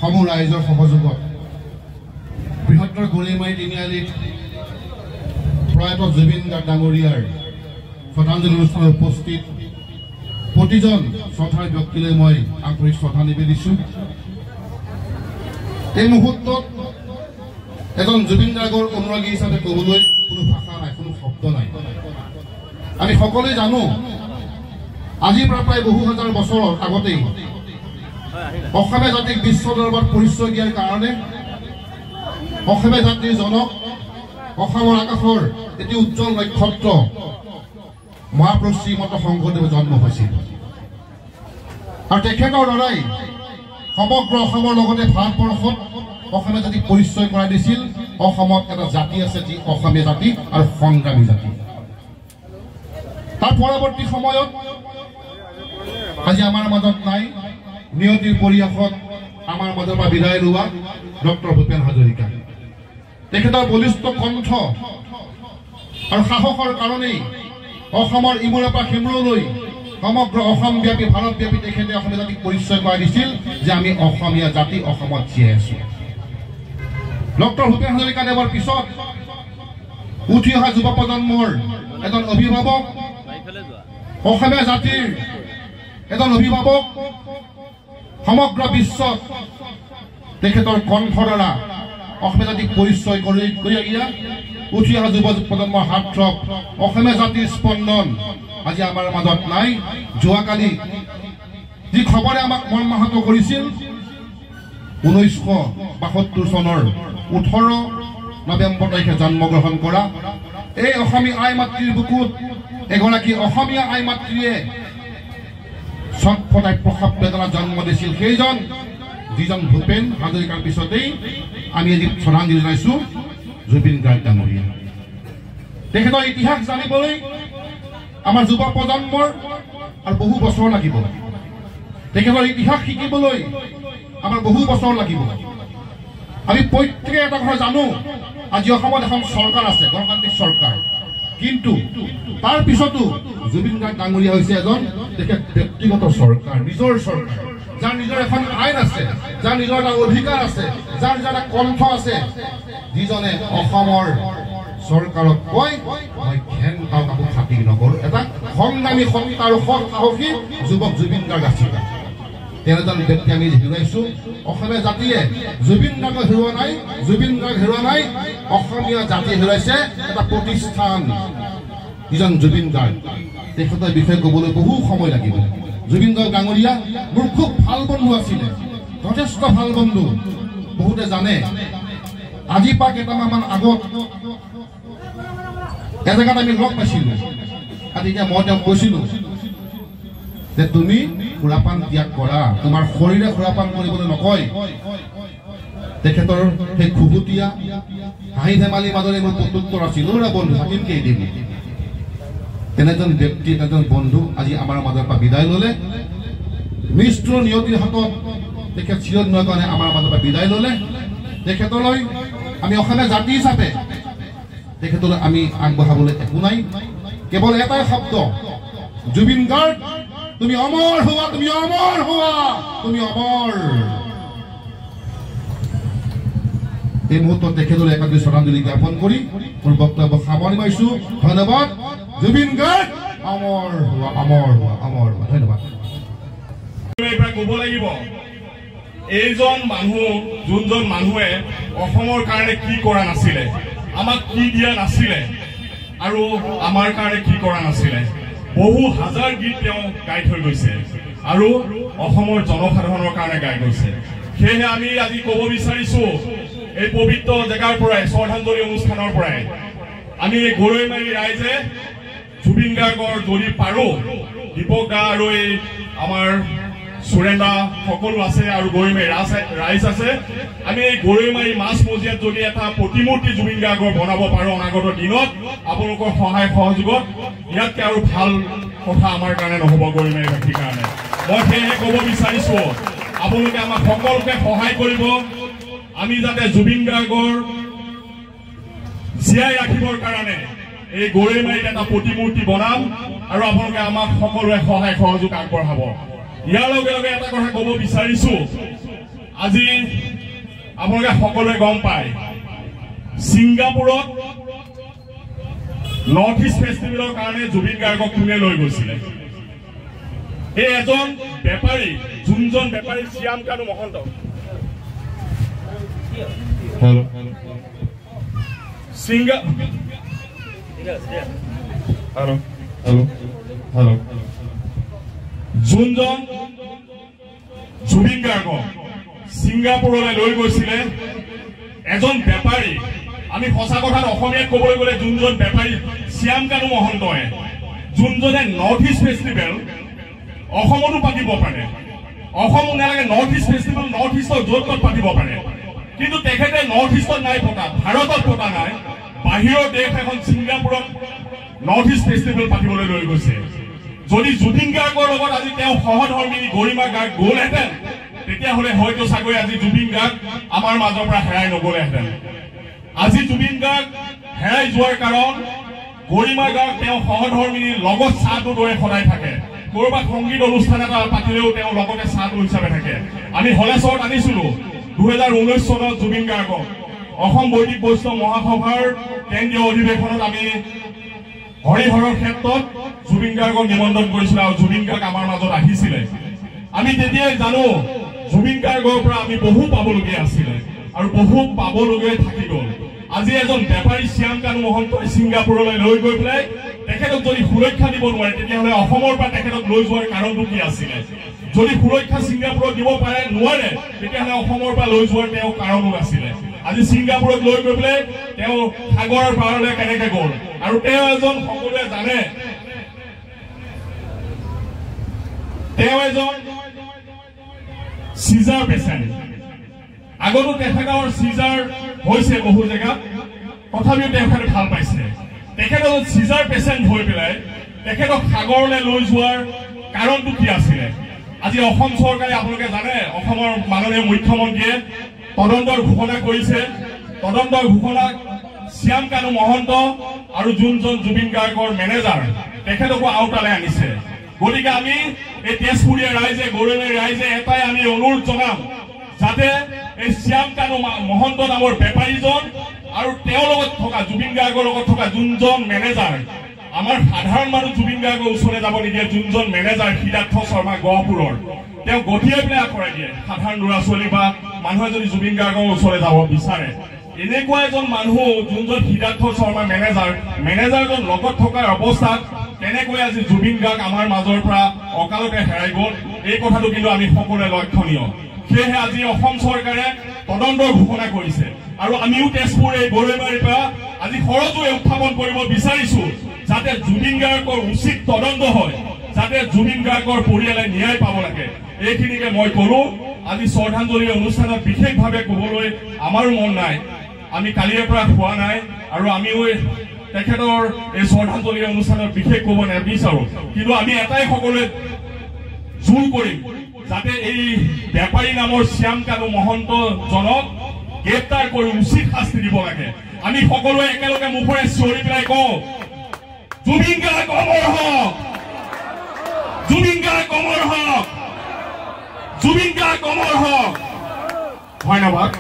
সমূহ ৰাইজৰ সহযোগত বৃহত্তৰ গৰিমাৰী তিনিআলিত প্ৰয়াত জুবিন গাৰ্গ ডাঙৰীয়াৰ শ্ৰদ্ধাঞ্জলি অনুষ্ঠানত উপস্থিত প্ৰতিজন শ্ৰদ্ধাৰ ব্যক্তিলৈ মই আন্তৰিক শ্ৰদ্ধা নিবেদিছোঁ। এই মুহূৰ্তত এজন জুবিন গাৰ্গৰ অনুৰাগী হিচাপে ক'বলৈ কোনো ভাষা নাই, কোনো শব্দ নাই। আমি সকলোৱে জানো আজিৰ পৰা প্ৰায় বহু হাজাৰ বছৰৰ আগতেই অসমীয়া জাতিক বিশ্ব দৰবাৰত পৰিচয় দিয়াৰ কাৰণে অসমীয়া জাতিৰ জনক অসমৰ আকাশৰ এটি উজ্জ্বল নক্ষত্ৰ মহাপুৰুষ শ্ৰীমন্ত শংকৰদেৱ জন্ম হৈছিল আৰু তেখেতৰ দ্বাৰাই সমগ্ৰ অসমৰ লগতে ভাৰতবৰ্ষত অসমীয়া জাতিক পৰিচয় কৰাই দিছিল। অসমত এটা জাতি আছে যি অসমীয়া জাতি আৰু সংগ্ৰামী জাতি। তাৰ পৰৱৰ্তী সময়ত আজি আমাৰ মাজত নাই, নিয়তিৰ পৰিয়াসত আমাৰ মাজৰ পৰা বিদায় লোৱা ডক্টৰ ভূপেন হাজৰিকা। তেখেতৰ বলিষ্ঠ কণ্ঠ আৰু সাহসৰ কাৰণেই অসমৰ ইমূৰৰ পৰা সিমূৰলৈ সমগ্ৰ অসমব্যাপী ভাৰতব্যাপী তেখেতে অসমীয়া জাতিক পৰিচয় কৰাই দিছিল যে আমি অসমীয়া জাতি অসমত জীয়াই আছো। ডক্টৰ ভূপেন হাজৰিকা দেৱৰ পিছত উঠি অহা যুৱ প্ৰজন্মৰ এজন অভিভাৱক, অসমীয়া জাতিৰ এজন অভিভাৱক, সমগ্ৰ বিশ্বত তেখেতৰ কণ্ঠৰ দ্বাৰা অসমীয়া জাতিক পৰিচয় কৰি উঠি অহা যুৱ প্ৰজন্মৰ হাতক অসমীয়া জাতিৰ স্পন্দন আজি আমাৰ মাজত নাই। যোৱাকালি যি খবৰে আমাক মৰ্মাহত কৰিছিল 1972 চনৰ 18 নৱেম্বৰ তাৰিখে জন্মগ্ৰহণ কৰা এই অসমীয়া আই মাতৃৰ বুকুত এগৰাকী অসমীয়া আই মাতৃয়ে ছটফটাই প্ৰসাৱ বেদনা জন্ম দিছিল। সেইজন যিজন ভূপেন হাজৰিকাৰ পিছতেই আমি আজি শ্ৰদ্ধাঞ্জলি জনাইছো জুবিন গাৰ্গ ডাঙৰীয়া। তেখেতৰ ইতিহাস জানিবলৈ আমাৰ যুৱ প্ৰজন্মৰ আৰু বহু বছৰ লাগিব। তেখেতৰ ইতিহাস শিকিবলৈ আমাৰ বহু বছৰ লাগিব। আমি প্ৰত্যেকে এটা কথা জানো, আজি অসমত এখন চৰকাৰ আছে, গণতান্ত্ৰিক চৰকাৰ, কিন্তু তাৰ পিছতো জুবিন গাৰ্গ ডাঙৰীয়া হৈছে এজন তেখেত ব্যক্তিগত চৰকাৰ, নিজৰ চৰকাৰ, যাৰ নিজৰ এখন আইন আছে, যাৰ নিজৰ এটা অধিকাৰ আছে, যাৰ নিজৰ এটা কণ্ঠ আছে, যিজনে অসমৰ চৰকাৰক কয় মই ঘেন পাওঁ কাকো খাতিৰ নকৰো। এটা সংগ্ৰামী সন্তা আৰু সৎ সাহসী যুৱক জুবিন গাৰ্গ আছিল। তেনেজন ব্যক্তি আমি হেৰুৱাইছো। অসমীয়া জাতিয়ে জুবিন গাৰ্গক হেৰুওৱা নাই, জুবিন গাৰ্গ হেৰুওৱা নাই, অসমীয়া জাতিয়ে হেৰুৱাইছে এটা প্ৰতিষ্ঠান, যিজন জুবিন গাৰ্গ। তেখেতৰ বিষয়ে ক'বলৈ বহু সময় লাগিব। জুবিন গাৰ্গ ডাঙৰীয়া মোৰ খুব ভাল বন্ধু আছিলে, যথেষ্ট ভাল বন্ধু। বহুতে জানে আজিৰ পৰা কেইটামান আগত এজেগাত আমি লগ পাইছিলো। তেতিয়া মই তেওঁক কৈছিলো যে তুমি সুৰাপান ত্যাগ কৰা, তোমাৰ শৰীৰে সুৰাপান কৰিবলৈ নকয়। তেখেতৰ সেই খুহুতীয়া হাঁহি ধেমালিৰ মাজৰে মোৰ প্ৰত্যুত্তৰ আছিল, বন্ধু থাকিম কেইদিন। তেনেজন ব্যক্তি, তেনেজন বন্ধু আজি আমাৰ মাজৰ পৰা বিদায় ললে। মৃত্যুৰ নিয়তিৰ হাতত তেখেত চিৰদিনৰ কাৰণে আমাৰ মাজৰ পৰা বিদায় ললে। তেখেতলৈ আমি অসমীয়া জাতি হিচাপে তেখেতলৈ আমি আগবঢ়াবলৈ একো নাই, কেৱল এটাই শব্দ, জুবিন গাৰ্গ তুমি অমৰ হোৱা, তুমি অমৰ হোৱা, তুমি অমৰ। এই মুহূৰ্তত তেখেতলৈ একাধিক শ্ৰদ্ধাঞ্জলি জ্ঞাপন কৰি মোৰ বক্তব্য সামৰণি মাৰিছো। ধন্যবাদ। জুবিন গাৰ্গ অমৰ হোৱা, অমৰ হোৱা, অমৰ হোৱা। ধন্যবাদ। ক'ব লাগিব এইজন মানুহ, যোনজন মানুহে অসমৰ কাৰণে কি কৰা নাছিলে, আমাক কি দিয়া নাছিলে আৰু আমাৰ কাৰণে কি কৰা নাছিলে। বহু হাজাৰ গীত তেওঁ গাই থৈ গৈছে আৰু অসমৰ জনসাধাৰণৰ কাৰণে গাই গৈছে। সেয়েহে আমি আজি ক'ব বিচাৰিছো এই পবিত্ৰ জেগাৰ পৰাই, শ্ৰদ্ধাঞ্জলি অনুষ্ঠানৰ পৰাই আমি গৰৈমাৰী ৰাইজে জুবিন গাৰ্গৰ যদি পাৰো, দীপক দা আৰু এই আমাৰ সুৰেন্দা সকলো আছে আৰু গৰৈমাৰী ৰাইজ আছে, আমি এই গৰৈমাৰী মাছ মজিয়াত যদি এটা প্ৰতিমূৰ্তি জুবিন গাৰ্গৰ বনাব পাৰো অনাগত দিনত, আপোনালোকৰ সহায় সহযোগত ইয়াতকে আৰু ভাল কথা আমাৰ কাৰণে নহ'ব গৰৈমাৰীবাসীৰ কাৰণে। মই সেয়েহে ক'ব বিচাৰিছো আপোনালোকে আমাক সকলোকে সহায় কৰিব, আমি যাতে জুবিন গাৰ্গৰ জীয়াই ৰাখিবৰ কাৰণে এই গৰৈমাৰীত এটা প্ৰতিমূৰ্তি বনাম আৰু আপোনালোকে আমাক সকলোৱে সহায় সহযোগ আগবঢ়াব। ইয়াৰ লগে লগে এটা কথা ক'ব বিচাৰিছো, আজি আপোনালোকে সকলোৱে গম পায় ছিংগাপুৰত নৰ্থ ইষ্ট ফেষ্টিভেলৰ কাৰণে জুবিন গাৰ্গক কোনে লৈ গৈছিলে এই এজন বেপাৰী যোনজন বেপাৰী শ্যাম কানু মহন্ত যোনজন জুবিন গাৰ্গক ছিংগাপুৰলৈ লৈ গৈছিলে এজন বেপাৰী আমি সঁচা কথাত অসমীয়াত ক'বলৈ গ'লে যোনজন বেপাৰী শ্যাম কানু মহন্তই যোনজনে নৰ্থ ইষ্ট ফেষ্টিভেল অসমতো পাতিব পাৰে অসম নালাগে নৰ্থ ইষ্ট ফেষ্টিভেল নৰ্থ ইষ্টৰ য'ত ত'ত পাতিব পাৰে কিন্তু তেখেতে নৰ্থ ইষ্টত নাই পতা ভাৰতত পতা নাই বাহিৰৰ দেশ এখন ছিংগাপুৰত নৰ্থ ইষ্ট ফেষ্টিভেল পাতিবলৈ লৈ গৈছে যদি জুবিন গাৰ্গৰ লগত আজি তেওঁ সহধৰ্মিনী গৰিমা গাৰ্গ গ'লহেঁতেন তেতিয়াহ'লে হয়তো চাগৈ আজি জুবিন গাৰ্গ আমাৰ মাজৰ পৰা হেৰাই নগ'লেহেঁতেন আজি জুবিন গাৰ্গ হেৰাই যোৱাৰ কাৰণ গৰিমা গাৰ্গ তেওঁ সহধৰ্মিনীৰ লগত চাহটো দৰে সদায় থাকে কৰবাত সংগীত অনুষ্ঠান এটা পাতিলেও তেওঁ লগতে চাহটো হিচাপে থাকে আমি হলেশ্বৰত আনিছিলো 2019 চনত জুবিন গাৰ্গক অসম বৈদিক বৈষ্ণৱ মহাসভাৰ কেন্দ্ৰীয় অধিৱেশনত আমি হৰিহৰৰ ক্ষেত্ৰত জুবিন গাৰ্গক নিমন্ত্ৰণ কৰিছিলো আৰু জুবিন গাৰ্গ আমাৰ মাজত আহিছিলে আমি তেতিয়াই জানো জুবিন গাৰ্গৰ পৰা আমি বহু পাবলগীয়া আছিলে আৰু বহু পাবলগীয়া থাকি গ'ল আজি এজন বেপাৰী শ্যাম কানু মহন্তই ছিংগাপুৰলৈ লৈ গৈ পেলাই তেখেতক যদি সুৰক্ষা দিব নোৱাৰে তেতিয়াহ'লে অসমৰ পৰা তেখেতক লৈ যোৱাৰ কাৰণটো কি আছিলে যদি সুৰক্ষা ছিংগাপুৰত দিব পাৰে নোৱাৰে তেতিয়াহ'লে অসমৰ পৰা লৈ যোৱাৰ তেওঁ কাৰণো আছিলে আজি ছিংগাপুৰত লৈ গৈ পেলাই তেওঁ সাগৰৰ পাৰলৈ কেনেকে গ'ল আৰু তেওঁ এজন সকলোৱে জানে তেওঁ এজন সিজাৰ পেচেণ্ট আগতো তেখেতৰ সিজাৰ হৈছে বহু জেগাত তথাপিও তেখেতে ভাল পাইছে তেখেতৰ সিজাৰ পেচেণ্ট হৈ পেলাই তেখেতক সাগৰলৈ লৈ যোৱাৰ কাৰণটো কি আছিলে আজি অসম চৰকাৰে আপোনালোকে জানে অসমৰ মাননীয় মুখ্যমন্ত্ৰীয়ে তদন্তৰ ঘোষণা কৰিছে তদন্তৰ ঘোষণা শ্যাম কানু মহন্ত আৰু যোনজন জুবিন গাৰ্গৰ মেনেজাৰ তেখেতকো আওতালৈ আনিছে গতিকে আমি এই তেজপুৰীয়া ৰাইজে গৌৰৱী ৰাইজে এটাই আমি অনুৰোধ জনাম যাতে এই শ্যাম কানু মহন্ত নামৰ বেপাৰীজন আৰু তেওঁৰ লগত থকা জুবিন গাৰ্গৰ লগত থকা যোনজন মেনেজাৰ আমাৰ সাধাৰণ মানুহ জুবিন গাৰ্গৰ ওচৰলৈ যাব নিদিয়ে যোনজন মেনেজাৰ সিদ্ধাৰ্থ শৰ্মা গহপুৰৰ তেওঁ গঠিয়াই পেলাই আঁতৰাই দিয়ে সাধাৰণ ল'ৰা ছোৱালী বা মানুহে যদি জুবিন গাৰ্গৰ ওচৰলৈ যাব বিচাৰে এনেকুৱা এজন মানুহ যোনজন সিদ্ধাৰ্থ শৰ্মা মেনেজাৰজন লগত থকাৰ অৱস্থাত কেনেকৈ আজি জুবিন গাৰ্গ আমাৰ মাজৰ পৰা অকালতে হেৰাই গ'ল এই কথাটো কিন্তু আমি সকলোৱে লক্ষণীয় সেয়েহে আজি অসম চৰকাৰে তদন্তৰ ঘোষণা কৰিছে আৰু আমিও তেজপুৰ এই গৌৰৱাৰীৰ পৰা আজি সৰজুৱে উত্থাপন কৰিব বিচাৰিছো যাতে জুবিন গাৰ্গৰ উচিত তদন্ত হয় যাতে জুবিন গাৰ্গৰ পৰিয়ালে ন্যায় পাব লাগে এইখিনিকে মই কৰো আজি শ্ৰদ্ধাঞ্জলি অনুষ্ঠানত বিশেষভাৱে ক'বলৈ আমাৰো মন নাই আমি কালিৰে পৰা খোৱা নাই আৰু আমিও তেখেতৰ এই শ্ৰদ্ধাঞ্জলি অনুষ্ঠানত বিশেষ ক'ব নিবিচাৰো কিন্তু আমি এটাই সকলোৱে জোৰ কৰিম যাতে এই বেপাৰী নামৰ শ্যাম কানু মহন্তজনক গ্ৰেপ্তাৰ কৰি উচিত শাস্তি দিব লাগে আমি সকলোৱে একেলগে মুখেৰে চিঞৰি পেলাই কওঁ জুবিন গাৰ্গ অমৰ হওক জুবিন গাৰ্গ অমৰ হওক জুবিন গাৰ্গ অমৰ হওক ধন্যবাদ